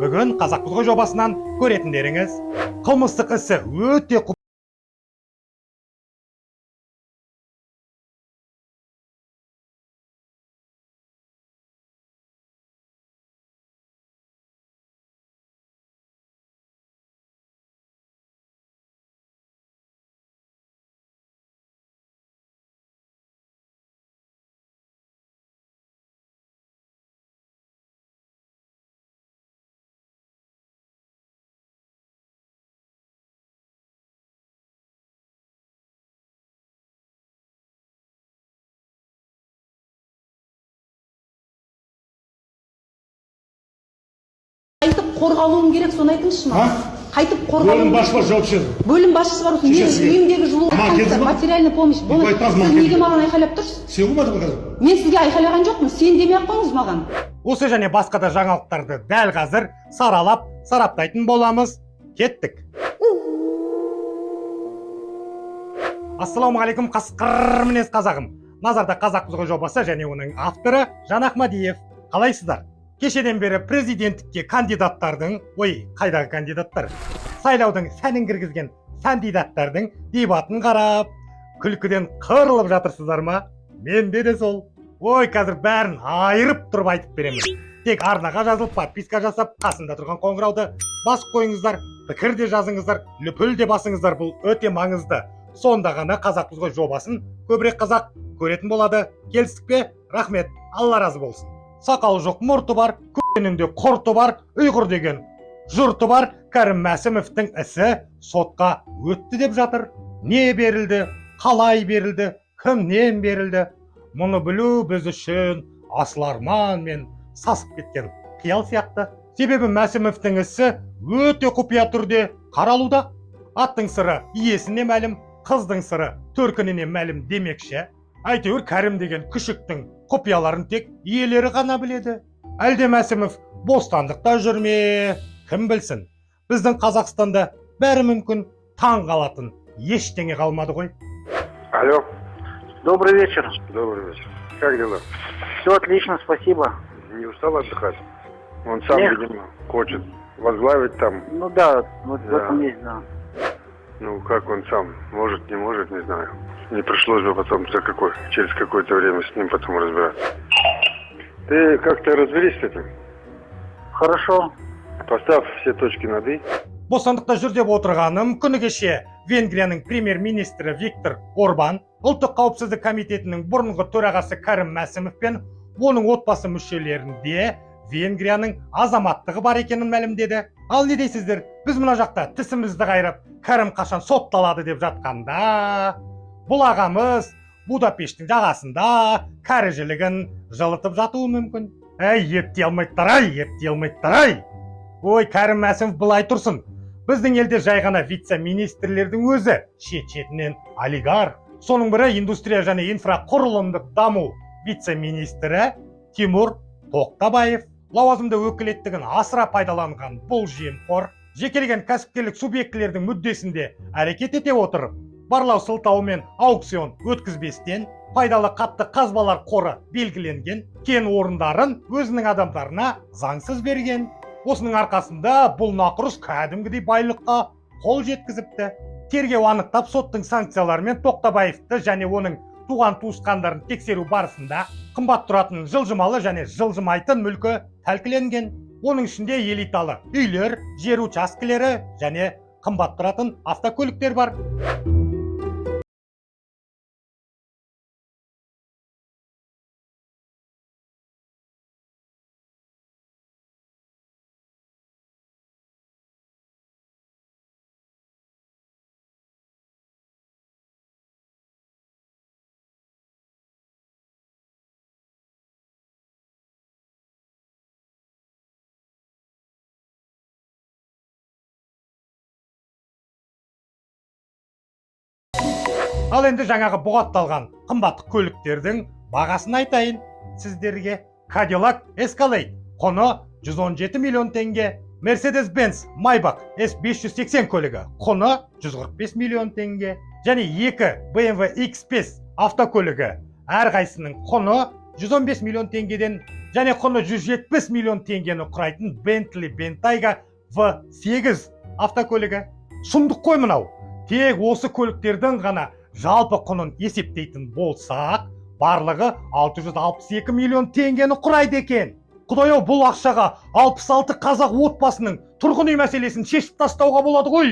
Бүгін Қазақпыз ғой жобасынан көретіндеріңіз қылмыстық ісі өте Қайтып қорғалуым керек, соны айтыңызшы маған. Қайтып қорғалуым. Бөлім басшысы бар, жауап шер. Бөлім басшысы бар. Мен үйімдегі жылу, материальный помощь. Сіз неге маған айқайлап тұрсыз? Сен қоймадың ба қазір? Мен сізге айқайлаған жоқпын. Сен демей ақ қойыңыз маған. осы және басқа да жаңалықтарды дәл қазір саралап, сараптайтын боламыз. Кеттік. Ассалаумағалейкум, қасқыр мінез қазағым. Назарда Қазақпыз ғой жобасы және оның авторы Жан Ахмадиев. Қалайсыздар? Кешеден бері президенттікке кандидаттардың, қайдағы кандидаттар? Сайлаудың сәнін кіргізген кандидаттардың дебатын қарап, күлкіден қырылып жатырсыздар ма? Менде де сол. Қазір бәрін айырып тұрып айтып беремін. Тек арнаға жазылып, подписка жасап, қасында тұрған қоңырауды басып қойыңыздар, пікір де жазыңыздар, лүпіл де басыңыздар, бұл өте маңызды. Сонда ғана Қазақпыз ғой жобасын көбірек қазақ көретін болады. Келістік пе? Рахмет, Алла разы болсын. Сақалы жоқ мұрты бар, көзінде құрты бар, ұйғыр деген жұрты бар. Кәрім Мәсімовтің ісі сотқа өтті деп жатыр. Не берілді, қалай берілді, кімнен берілді? Мұны білу біз үшін асыл арман мен сасып кеткен қиял сияқты. Себебі Мәсімовтің ісі өте құпия түрде қаралуда. Аттың сыры иесіне мәлім, қыздың сыры төркініне мәлім демекші. Әйтеуір Кәрім деген күшіктің құпияларын тек иелері ғана біледі. Әлде Мәсімов бостандықта жүрме? Кім білсін? Біздің Қазақстанда бәрі мүмкін, таң қалатын ештеңе қалмады ғой. Алло. Добрый вечер. Добрый вечер. Как дела? Все отлично, спасибо. Не устал отдыхать? Он сам, Нет. видимо, хочет возглавить там. Ну да, вот в Да. этом есть, да. Ну, как он сам? Может, не может, не знаю. Не пришлось бы потом через какое-то время с ним потом разбираться. Ты как-то разберись с этим. Хорошо. Поставь все точки над «и». Бостандықта жүр деп отырғаным, күні кеше Венгрияның премьер-министрі Виктор Орбан, ұлттық қауіпсіздік комитетінің бұрынғы төрағасы Кәрім Мәсімов пен оның отбасы мүшелерінде Венгрияның азаматтығы бар екенін мәлімдеді. Ал не дейсіздер? Біз мына жақта тісімізді қайрап, Кәрім қашан сотталады деп жатқанда, бұл ағамыз Будапешттің жағасында кәріжілігін жылытып жатуы мүмкін. Епти алмайттар. Кәрім Мәсімов былай тұрсын. Біздің елде жай ғана вице-министрлердің өзі шет-шетінен олигарх. Соның бірі индустрия және инфрақұрылымдық даму вице-министрі Тимур Тоқтабаев. Лауазымды өкілеттігін асыра пайдаланған бұл жемқор жекелеген кәсіпкерлік субъектілердің мүддесінде әрекет ете отырып, барлау сылтауы мен аукцион өткізбестен пайдалы қатты қазбалар қоры белгіленген кен орындарын өзінің адамдарына заңсыз берген. Осының арқасында бұл нақұрыс кәдімгідей байлыққа қол жеткізіпті. Тергеу анықтап, соттың санкцияларымен Тоқтабаевты және оның туған-туысқандарын тексеру барысында қымбат тұратын жылжымалы және жылжымайтын мүлкі тәркіленген. Оның ішінде элиталы үйлер, жер учаскелері және қымбат тұратын автокөліктер бар. Ал енді жаңағы бұғатталған қымбат көліктердің бағасын айтайын сіздерге. Cadillac Escalade құны 117 миллион теңге. Mercedes-Benz Maybach S580 көлігі құны 145 миллион теңге. Және 2 BMW X5 автокөлігі әрқайсының құны 115 миллион теңгеден және құны 170 миллион теңгені құрайтын Bentley Bentayga V8 автокөлігі. Сұмдық қой мынау. Тек осы көліктердің ғана жалпы құнын есептейтін болсақ, барлығы 662 миллион теңгені құрайды екен. Құдай-ау, бұл ақшаға 66 қазақ отбасының тұрғын үй мәселесін шешіп тастауға болады ғой.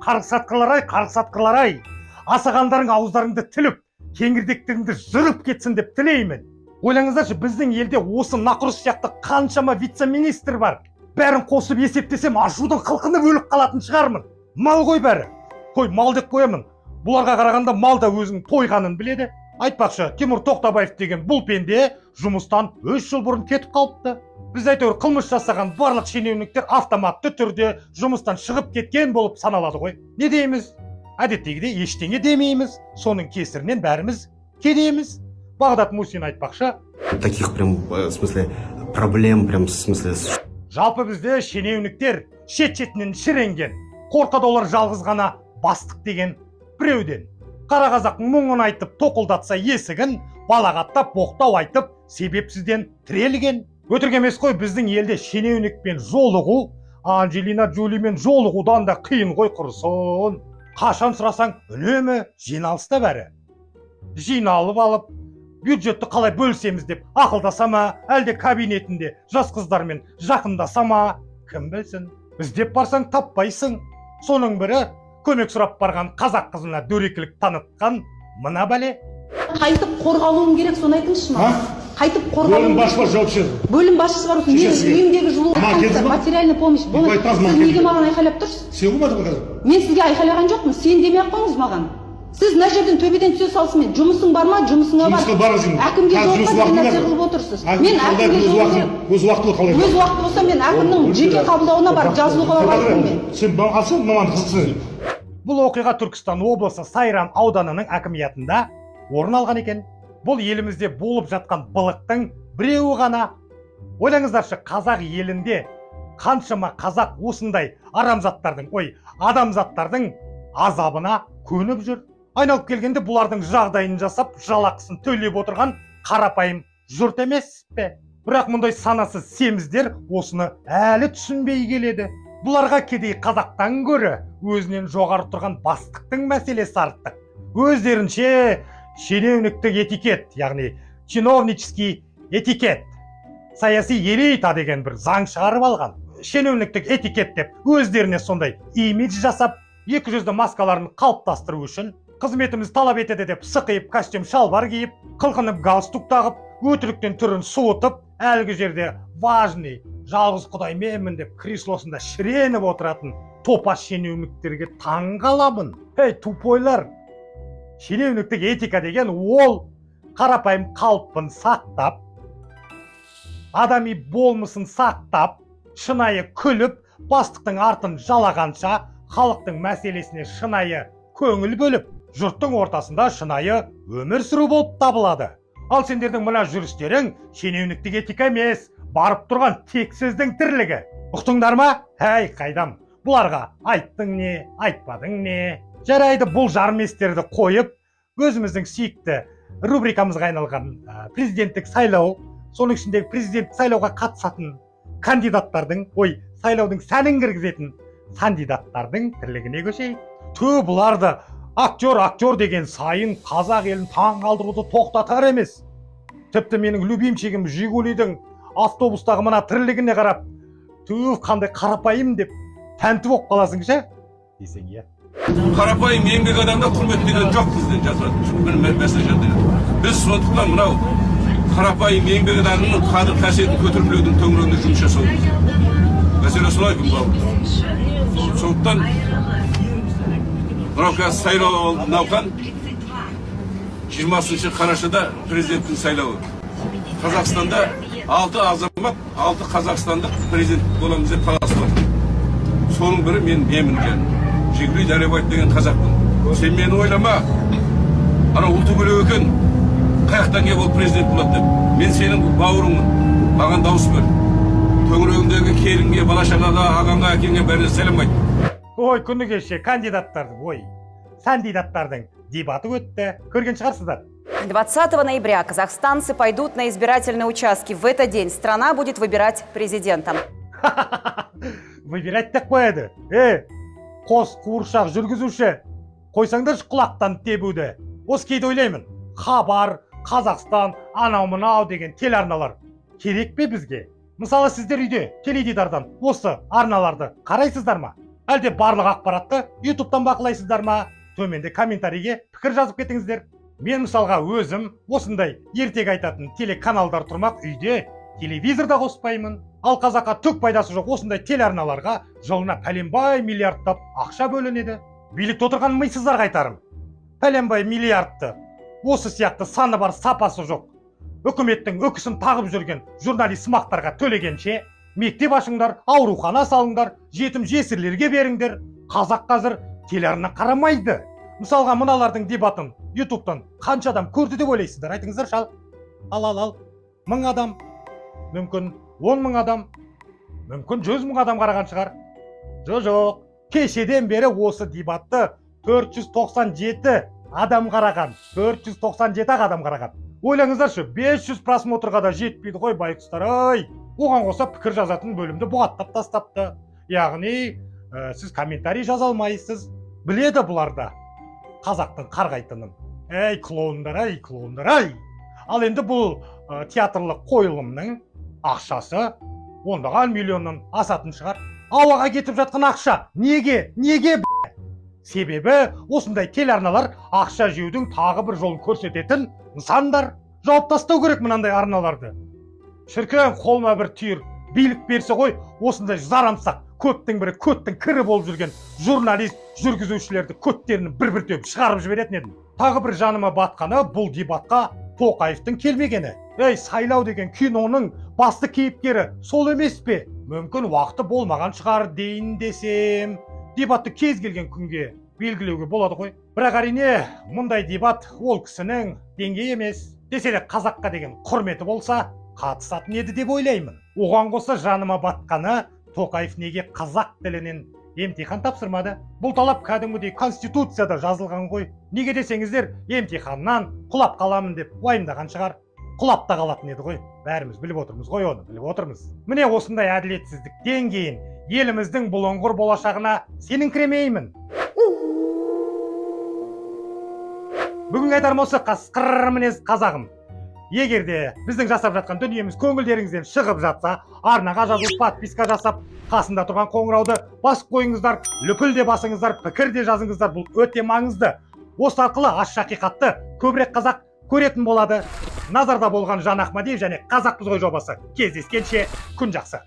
Қарғысатқырлар ай. Асағандарың ауыздарыңды тіліп, кеңірдектеріңді жырып кетсін деп тілеймін. Ойлаңыздаршы, біздің елде осы нақұрыс сияқты қаншама вице-министр бар. Бәрін қосып есептесем, ашудың қылқынып өліп қалатын шығармын. Мал ғой бәрі. Қой, мал деп қоямын. Бұларға қарағанда мал да өзінің тойғанын біледі. Айтпақшы, Тимур Тоқтабаев деген бұл пенде жұмыстан 3 жыл бұрын кетіп қалыпты. Біз әйтеуір қылмыс жасаған барлық шенеуніктер автоматты түрде жұмыстан шығып кеткен болып саналады ғой. Не дейміз? Әдеттегідей ештеңе демейміз. Соның кесірінен бәріміз кедейміз. Бағдат Мусин айтпақшы, таких прям, в смысле, проблем, прям, в смысле... Жалпы бізде шенеуніктер шет-шетінен шіренген. Қорқады олар жалғыз ғана бастық деген біреуден. Қара қазақ мұңын айтып тоқылдатса есігін, балағаттап боқтау айтып себепсізден тірелген. Өтірік емес қой, біздің елде шенеунікпен жолығу, Анджелина Джолимен жолығудан да қиын ғой құрысын. Қашан сұрасаң, үнемі жиналыста бәрі. Жиналып алып, бюджетті қалай бөлсеміз деп ақылдаса ма, әлде кабинетінде жас қыздармен жақындаса ма, кім білсін. Іздеп барсаң таппайсың. Соның бірі көмек сұрап барған қазақ қызына дөрекілік танытқан мына бәле. Қайтып қорғалуым керек, соны айтыңызшы маған. Қайтып қорғалуым. Бөлім басшысы бар, жауапшы. Бөлім басшысы бар. Мен үйімдегі жылу, материальный помощь. Сіз неге маған айқайлап тұрсыз? Сен қылмадың қазір. Мен сізге айқайлаған жоқпын. Сен демей ақ қойыңыз маған. Сіз мына жерден төбеден түсе салсымен, жұмысың бар ма? Жұмысыңа бар. Жұмысқа барасың. Әкімге жауапқа нәрсе қылып отырсыз. Мен әкімге өз уақытылы қалай? Өз уақыты болса мен әкімнің жеке қабылдауына барып жазылуға бармаймын мен. Сен алсаң маман қызсың. Бұл оқиға Түркістан облысы Сайрам ауданының әкімиятында орын алған екен. Бұл елімізде болып жатқан былықтың біреуі ғана. Ойлаңыздаршы, қазақ елінде қаншама қазақ осындай арамзаттардың, адамзаттардың азабына көніп жүр. Айналып келгенде бұлардың жағдайын жасап, жалақысын төлеп отырған қарапайым жұрт емес пе? Бірақ мұндай санасыз семіздер осыны әлі түсінбей келеді. Бұларға кедей қазақтан гөрі өзінен жоғары тұрған бастықтың мәселесі артық. Өздерінше шенеуніктік этикет, яғни чиновнический этикет, саяси элита деген бір заң шығарып алған. Шенеуніктік этикет деп өздеріне сондай имидж жасап, 200-ді маскаларын қалыптастыру үшін қызметіміз талап етеді деп сықиып костюм шалбар киіп, қылқынып галстук тағып, өтіріктен түрін суытып, әлгі жерде важный, жалғыз құдай менмін деп креслосында шіреніп отыратын топас шенеуніктерге таң қаламын. Ей, тупойлар! Шенеуніктік этика деген ол қарапайым қалпын сақтап, адами болмысын сақтап, шынайы күліп, бастықтың артын жалағанша, халықтың мәселесіне шынайы көңіл бөліп, жұрттың ортасында шынайы өмір сүру болып табылады. Ал сендердің мына жүрістерің шенеуніктік этика емес, барып тұрған тексіздің тірлігі. Ұқтыңдар ма? Әй, қайдам, бұларға айттың не, айтпадың не? Жарайды, бұл жарместерді қойып, өзіміздің сүйікті рубрикамызға айналған президенттік сайлау, соның ішіндегі президенттік сайлауға қатысатын кандидаттардың, сайлаудың сәнін кіргізетін кандидаттардың тірлігіне көшейік. Бұларды актер деген сайын қазақ елін таң қалдыруды тоқтатар емес. Тіпті менің любимчигім Жигулидің автобустағы мына тірлігіне қарап, қандай қарапайым деп тәнті болып қаласың ше? Десең иә. Қарапайым еңбек адамда құрмет деген жоқ бізден жазылады. Біз сондықтан мынау қарапайым еңбек адамының қадір қасиетін көтермелеудің төңірегінде жұмыс жасаудымыз. Мәселе солай күн бауыр. Сондықтан мынау қазір сайлау науқан 20 қарашада президенттің сайлауы. Қазақстанда 6 азамат, 6 қазақстандық президент боламыз деп таласып отыр. Соның бірі менмін екен. Жигули Даребаев деген қазақпын. Сен мені ойлама, ана ұлты бөлек екен, қаяқтан кеп ол президент болады деп. Мен сенің бауырыңмын, маған дауыс бер. Төңірегіндегі келінге, бала-шағаға, ағаңа, әкеңе бәріне сәлем айт. Күні кеше кандидаттардың дебаты өтті. Көрген шығарсыздар. 20 ноября казахстанцы пойдут на избирательные участки. В этот день страна будет выбирать президента. Выбирать так қояды. Қос қуыршақ жүргізуші. Қойсаңдаршы құлақтан тебуді. Осы кейде ойлаймын. Хабар, Қазақстан, анау мынау деген телеарналар керек пе бізге? Мысалы сіздер үйде теледидардан осы арналарды қарайсыздар ма? Әлде барлық ақпаратты ютубтан бақылайсыздар ма? Төменде комментарийге пікір жазып кетіңіздер. Мен мысалға өзім осындай ертек айтатын телеканалдар тұрмақ үйде телевизорда қоспаймын. Ал қазаққа түк пайдасы жоқ осындай телеарналарға жылына пәленбай миллиардтап ақша бөлінеді. Билікте отырған мисыздарға айтарым. Пәленбай миллиардты осы сияқты саны бар сапасы жоқ үкіметтің өкісін тағып жүрген журналист сымақтарға төлегенше мектеп ашыңдар, аурухана салыңдар, жетім жесірлерге беріңдер. Қазақ қазір телеарна қарамайды. Мысалға мыналардың дебатын ютубтан қанша адам көрді деп ойлайсыздар? Айтыңыздар шал. Ал. 1000 адам, мүмкін 10.000 адам, мүмкін 100.000 адам қараған шығар. Жоқ. Кешеден бері осы дебатты 497 адам қараған. 497 адам қараған. Ойлаңыздаршы, 500 просмотрға да жетпейді ғой байқұстар. Оған қоса пікір жазатын бөлімді бұғаттап тастапты. Яғни, сіз комментарий жаза алмайсыз. Біледі бұларда қазақтың қарғайтынын. Клоундар. Ал енді бұл театрлық қойылымның ақшасы ондаған миллионнан асатын шығар. Ауаға кетіп жатқан ақша неге? Себебі осындай телеарналар ақша жеудің тағы бір жолын көрсететін нысандар. Жауып тастау керек мынандай арналарды. Шіркін қолыма бір түйір билік берсе ғой, осындай зарамсақ көптің бірі көттің кірі болып жүрген журналист жүргізушілерді көттерін бір төгіп шығарып жіберетін едім. Тағы бір жаныма батқаны бұл дебатқа Тоқаевтың келмегені. Сайлау деген киноның басты кейіпкері сол емес пе? Мүмкін уақыты болмаған шығар дейін десем. Дебатты кез келген күнге белгілеуге болады ғой. Бірақ әрине, мұндай дебат ол кісінің деңгейі емес. Десе де қазаққа деген құрметі болса, қатысатын еді деп ойлаймын. Оған қоса жаныма батқаны Тоқаев неге қазақ тілінен емтихан тапсырмады? Бұл талап кәдімгідей конституцияда жазылған ғой. Неге десеңіздер, емтиханнан құлап қаламын деп уайымдаған шығар. Құлап та қалатын еді ғой. Бәріміз біліп отырмыз ғой, оны біліп отырмыз. Міне осындай әділетсіздік деңгейін еліміздің бұлыңғыр болашағына сеніңкіремеймін. Бүгін айтарым осы қасқыр мінез қазағым. Егерде біздің жасап жатқан дүниеміз көңілдеріңізден шығып жатса, арнаға жазылып, подписка жасап, қасында тұрған қоңырауды басып қойыңыздар, лүпіл де басыңыздар, пікір де жазыңыздар, бұл өте маңызды. Осы арқылы аш ақиқатты көбірек қазақ көретін болады. Назарда болған Жан Ахмадиев және Қазақпыз ғой жобасы. Кездескенше күн жақсы.